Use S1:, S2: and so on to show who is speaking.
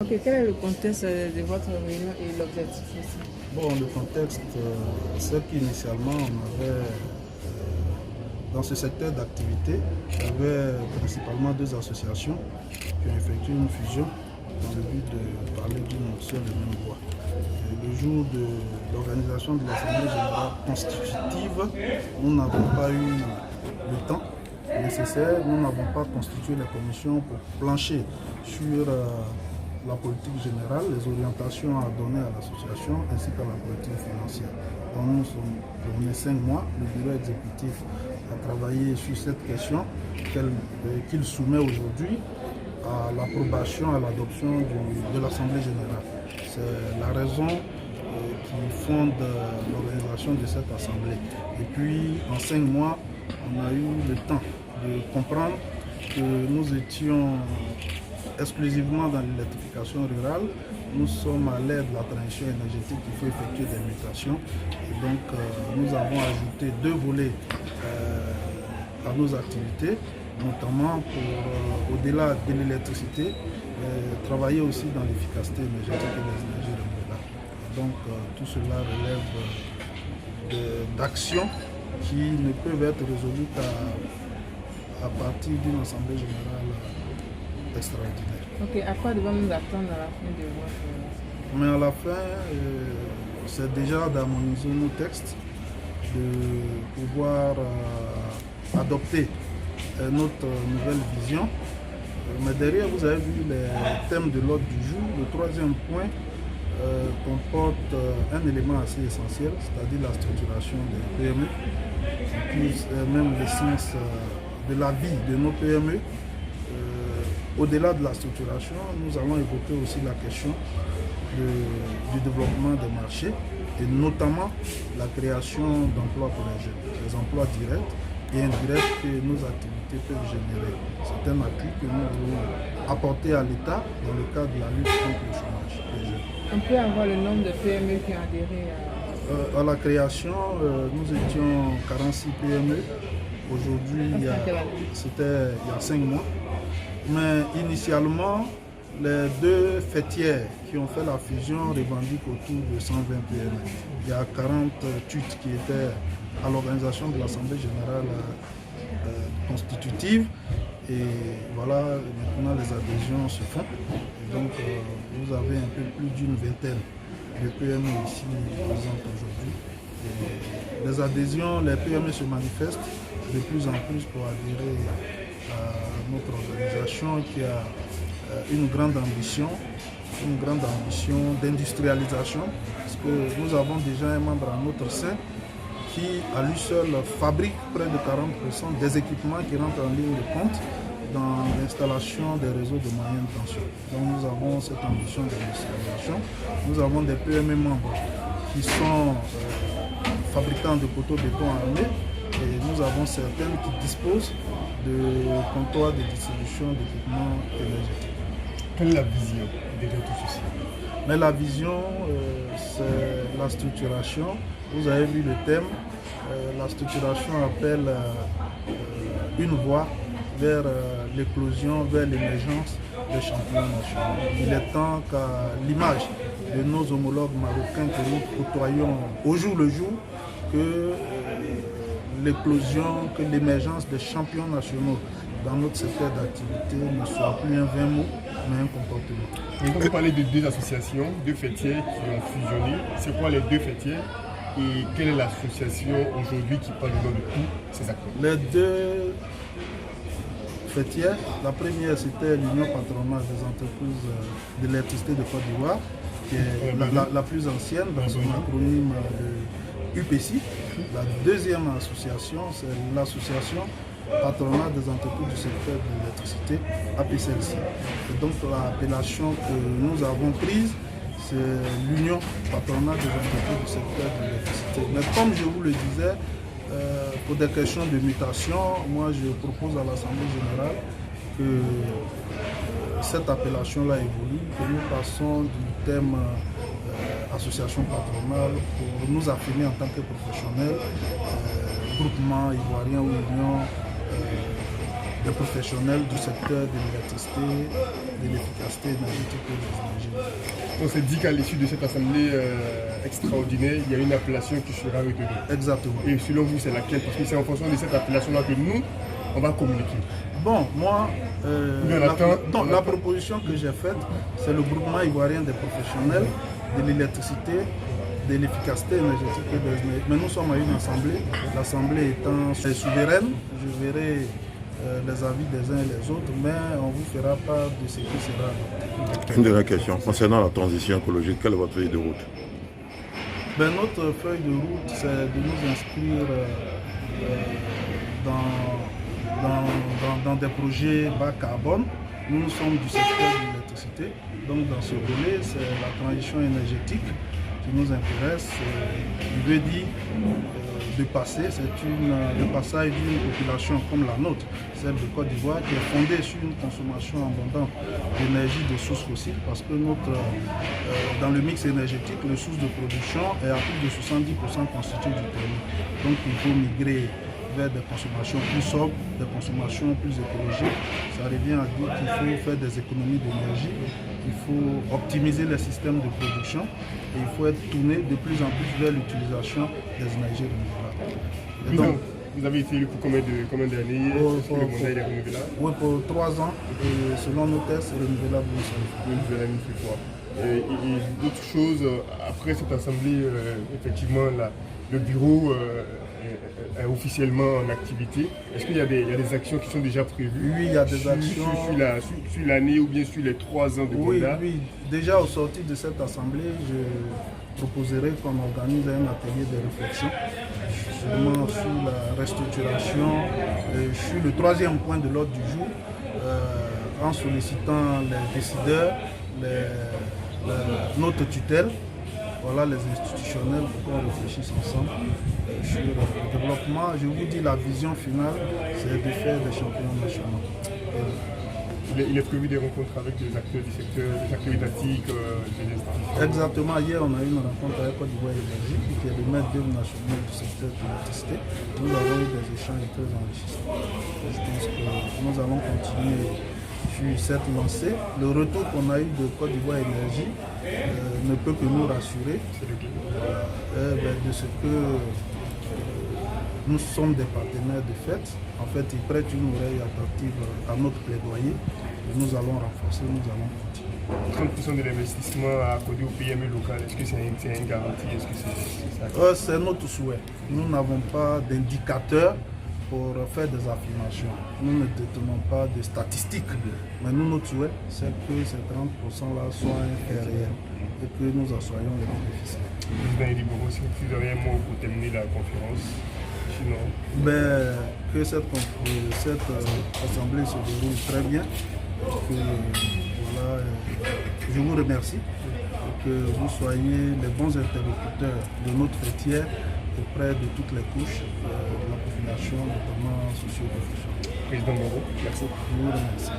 S1: Ok, quel est le contexte de votre réunion et l'objectif aussi?
S2: Bon, le contexte, c'est qu'initialement, on avait, dans ce secteur d'activité, il y avait principalement deux associations qui ont effectué une fusion dans le but de parler d'une seule et même voix. Et le jour de l'organisation de l'Assemblée générale constitutive, nous n'avons pas eu le temps nécessaire, nous n'avons pas constitué les commissions pour plancher sur la politique générale, les orientations à donner à l'association ainsi qu'à la politique financière. Donc nous sommes tournés 5 mois, le bureau exécutif a travaillé sur cette question qu'il soumet aujourd'hui à l'approbation, à l'adoption de l'Assemblée générale. C'est la raison qui fonde l'organisation de cette Assemblée. Et puis en 5 mois, on a eu le temps de comprendre que nous étions exclusivement dans l'électrification rurale. Nous sommes à l'ère de la transition énergétique, il faut effectuer des mutations. Et donc nous avons ajouté 2 volets à nos activités, notamment pour, au-delà de l'électricité, travailler aussi dans l'efficacité énergétique et les énergies renouvelables. Donc tout cela relève d'actions qui ne peuvent être résolues qu'à partir d'une assemblée générale extraordinaire.
S1: Ok, à quoi devons-nous attendre à la fin de votre...
S2: Mais à la fin, c'est déjà d'harmoniser nos textes, de pouvoir adopter notre nouvelle vision. Mais derrière, vous avez vu les thèmes de l'ordre du jour. Le 3e point comporte un élément assez essentiel, c'est-à-dire la structuration des PME, qui est même l'essence de la vie de nos PME. Au-delà de la structuration, nous allons évoquer aussi la question du développement des marchés et notamment la création d'emplois pour les jeunes, les emplois directs et indirects que nos activités peuvent générer. C'est un appui que nous voulons apporter à l'État dans le cadre de la lutte contre le chômage des jeunes.
S1: On peut avoir le nombre de PME qui ont adhéré
S2: à la création, nous étions 46 PME. Aujourd'hui, c'était il y a 5 mois. Mais initialement, les 2 fêtières qui ont fait la fusion revendiquent autour de 120 PME. Il y a 40 tuts qui étaient à l'organisation de l'Assemblée générale constitutive. Et voilà, maintenant les adhésions se font. Et donc, vous avez un peu plus d'une vingtaine de PME ici présentes aujourd'hui. Et les adhésions, les PME se manifestent de plus en plus pour adhérer à notre organisation qui a une grande ambition d'industrialisation, parce que nous avons déjà un membre à notre sein qui, à lui seul, fabrique près de 40% des équipements qui rentrent en ligne de compte dans l'installation des réseaux de moyenne tension. Donc nous avons cette ambition d'industrialisation. Nous avons des PME membres qui sont fabricants de poteaux béton armés et nous avons certaines qui disposent de comptoirs de distribution d'équipements énergétiques.
S3: Quelle est la vision derrière tout ceci?
S2: Mais la vision, c'est la structuration. Vous avez vu le thème. La structuration appelle une voie vers l'éclosion, vers l'émergence des champions nationaux. Il est temps qu'à l'image de nos homologues marocains que nous côtoyons au jour le jour, que l'éclosion, que l'émergence des champions nationaux dans notre secteur d'activité ne soit plus un vain mot, mais un comportement.
S3: Et quand vous parlez de 2 associations, 2 fêtières qui ont fusionné, c'est quoi les 2 fêtières et quelle est l'association aujourd'hui qui parle du nom de tous ces acteurs?
S2: Les 2 fêtières, la première c'était l'Union patronale des entreprises de l'électricité de Côte d'Ivoire, qui est la plus ancienne dans son acronyme UPC. La deuxième association, c'est l'association patronale des entreprises du secteur de l'électricité, APCLC. Et donc l'appellation que nous avons prise, c'est l'Union patronale des entreprises du secteur de l'électricité. Mais comme je vous le disais, pour des questions de mutation, moi je propose à l'Assemblée générale que cette appellation-là évolue, que nous passons du thème association patronale pour nous affirmer en tant que professionnels, groupement ivoirien ou union des professionnels du secteur de l'électricité, de l'efficacité énergétique et des énergies
S3: On s'est dit qu'à l'issue de cette assemblée extraordinaire, il y a une appellation qui sera retenue.
S2: Exactement.
S3: Et selon vous, c'est laquelle? Parce que c'est en fonction de cette appellation-là que nous, on va communiquer.
S2: Bon, moi, la proposition que j'ai faite, c'est le groupement ivoirien des professionnels de l'électricité, de l'efficacité énergétique et des énergies. Mais nous sommes à une assemblée, l'assemblée étant souveraine, je verrai les avis des uns et des autres, mais on vous fera part de ce qui sera adopté.
S4: Une dernière question, concernant la transition écologique, quelle est votre feuille de route?
S2: Notre feuille de route, c'est de nous inscrire dans des projets bas carbone. Nous sommes du secteur de l'électricité, donc dans ce volet, c'est la transition énergétique qui nous intéresse. Il veut dire de passer, c'est le passage d'une population comme la nôtre, celle de Côte d'Ivoire, qui est fondée sur une consommation abondante d'énergie de sources fossiles, parce que dans le mix énergétique, le source de production est à plus de 70% constitué du thermique. Donc il faut migrer vers des consommations plus sobres, des consommations plus écologiques. Ça revient à dire qu'il faut faire des économies d'énergie, il faut optimiser les systèmes de production et il faut être tourné de plus en plus vers l'utilisation des énergies renouvelables.
S3: Vous avez été élu pour combien d'années? Est-ce que le mandat est renouvelable?
S2: Oui, pour 3 ans, et selon nos tests, c'est renouvelable une seule fois.
S3: Et d'autres choses, après cette assemblée, effectivement, le bureau est officiellement en activité. Est-ce qu'il y a des actions qui sont déjà prévues?
S2: Oui, il y a des actions.
S3: Sur l'année ou bien sur les 3 ans de mandat?
S2: Oui. Déjà au sortir de cette assemblée, je proposerai qu'on organise un atelier de réflexion justement sur la restructuration, sur le 3e point de l'ordre du jour, en sollicitant les décideurs, notre tutelle, voilà, les institutionnels, pour qu'on réfléchisse ensemble sur le développement. Je vous dis, la vision finale, c'est de faire des champions nationaux.
S3: Il est prévu des rencontres avec des acteurs du secteur, des acteurs étatiques, des institutions.
S2: Exactement. Hier, on a eu une rencontre avec Côte d'Ivoire Énergie, qui est le maître d'œuvre national du secteur de l'électricité. Nous avons eu des échanges très enrichissants. Je pense que nous allons continuer sur cette lancée. Le retour qu'on a eu de Côte d'Ivoire Énergie ne peut que nous rassurer de ce que nous sommes des partenaires de fait. En fait, ils prêtent une oreille attentive à notre plaidoyer. Et nous allons renforcer, nous allons continuer.
S3: 30% de l'investissement accordé au PME local, est-ce que c'est une garantie? Est-ce que c'est ça?
S2: C'est notre souhait. Nous n'avons pas d'indicateurs pour faire des affirmations. Nous ne détenons pas de statistiques. Mais nous, notre souhait, c'est que ces 30%-là soient réels et que nous en soyons les bénéficiaires.
S3: Président Ely Boro, si vous avez un mot pour terminer la conférence, sinon...
S2: Que cette assemblée se déroule très bien. Je vous remercie et que vous soyez les bons interlocuteurs de notre fêtière auprès de toutes les couches de la population, notamment socio-professionnelle.
S3: Président Boro, merci.
S2: Je vous remercie.